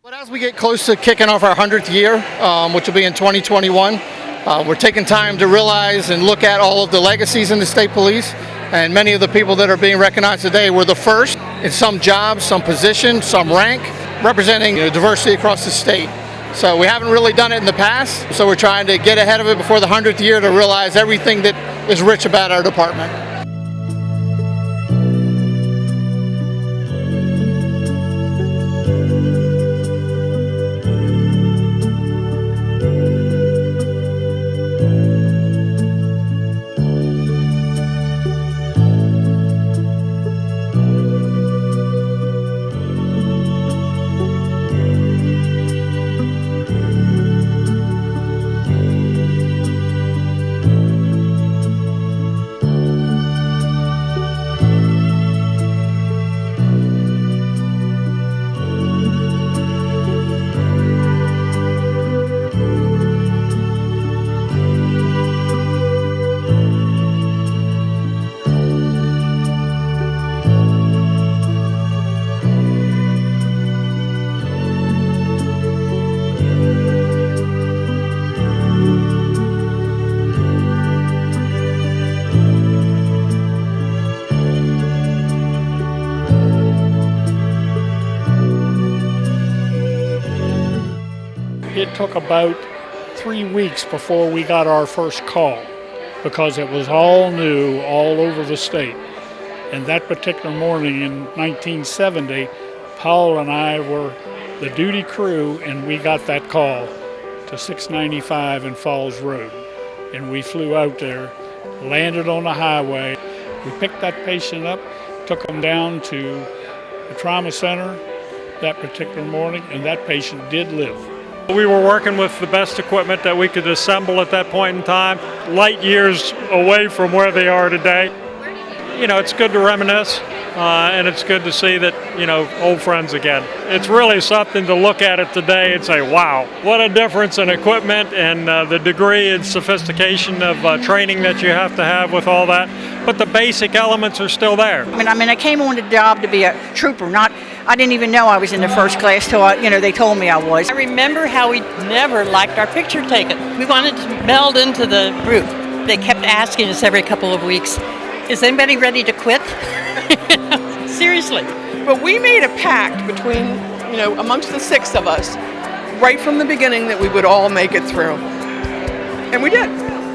But as we get close to kicking off our 100th year, which will be in 2021, we're taking time to realize and look at all of the legacies in the state police, and many of the people that are being recognized today were the first in some jobs, some position, some rank, representing diversity across the state. So we haven't really done it in the past, so we're trying to get ahead of it before the 100th year to realize everything that is rich about our department. It took about 3 weeks before we got our first call because it was all new all over the state. And that particular morning in 1970, Paul and I were the duty crew, and we got that call to 695 in Falls Road. And we flew out there, landed on the highway. We picked that patient up, took him down to the trauma center that particular morning, and that patient did live. We were working with the best equipment that we could assemble at that point in time, light years away from where they are today. It's good to reminisce, and it's good to see that, old friends again. It's really something to look at it today and say, wow, what a difference in equipment and the degree and sophistication of training that you have to have with all that. But the basic elements are still there. I came on the job to be a trooper, I didn't even know I was in the first class till they told me I was. I remember how we never liked our picture taken. We wanted to meld into the group. They kept asking us every couple of weeks, is anybody ready to quit? Seriously. But we made a pact between, amongst the 6 of us, right from the beginning that we would all make it through. And we did.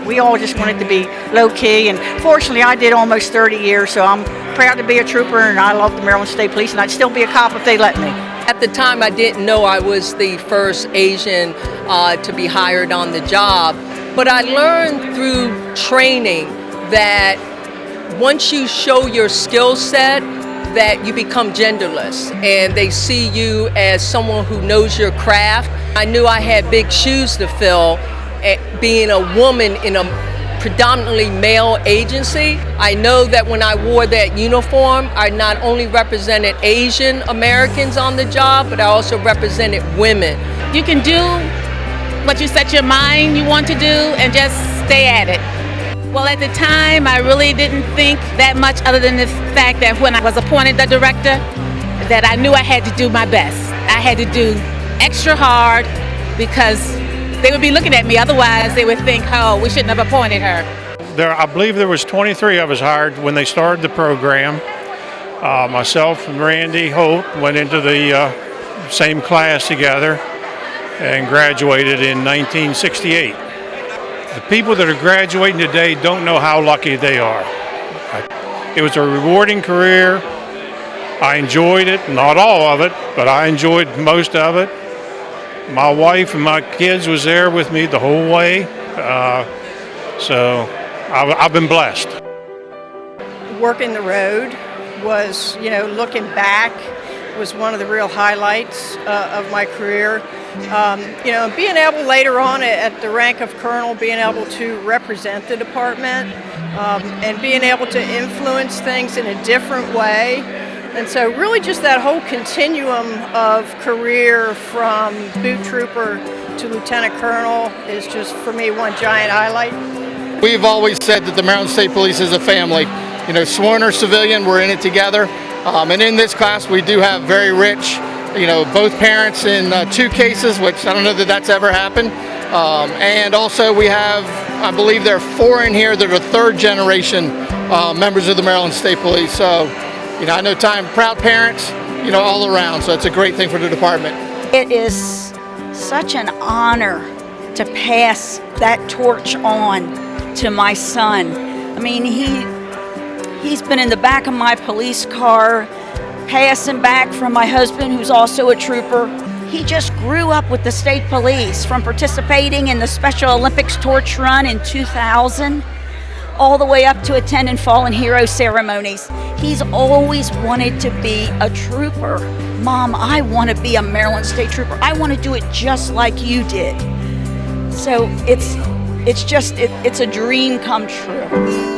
We all just wanted to be low-key, and fortunately I did almost 30 years, so I'm proud to be a trooper, and I love the Maryland State Police, and I'd still be a cop if they let me. At the time, I didn't know I was the first Asian to be hired on the job, but I learned through training that once you show your skill set, that you become genderless, and they see you as someone who knows your craft. I knew I had big shoes to fill, being a woman in a predominantly male agency. I know that when I wore that uniform, I not only represented Asian Americans on the job, but I also represented women. You can do what you set your mind you want to do and just stay at it. Well, at the time, I really didn't think that much other than the fact that when I was appointed the director, that I knew I had to do my best. I had to do extra hard because they would be looking at me, otherwise they would think, oh, we shouldn't have appointed her. I believe there was 23 of us hired when they started the program. Myself and Randy Holt went into the same class together and graduated in 1968. The people that are graduating today don't know how lucky they are. It was a rewarding career. I enjoyed it, not all of it, but I enjoyed most of it. My wife and my kids was there with me the whole way, so I've been blessed. Working the road was, looking back, was one of the real highlights of my career. Being able later on at the rank of colonel, being able to represent the department and being able to influence things in a different way. And so really just that whole continuum of career from boot trooper to lieutenant colonel is just, for me, one giant highlight. We've always said that the Maryland State Police is a family. Sworn or civilian, we're in it together. And in this class, we do have very rich both parents in 2 cases, which I don't know that that's ever happened. And also we have, I believe there are 4 in here that are 3rd generation members of the Maryland State Police. So, I know proud parents, all around. So it's a great thing for the department. It is such an honor to pass that torch on to my son. I mean, he's been in the back of my police car, passing back from my husband, who's also a trooper. He just grew up with the state police, from participating in the Special Olympics torch run in 2000, all the way up to attending fallen hero ceremonies. He's always wanted to be a trooper. Mom, I want to be a Maryland State Trooper. I want to do it just like you did. So it's a dream come true.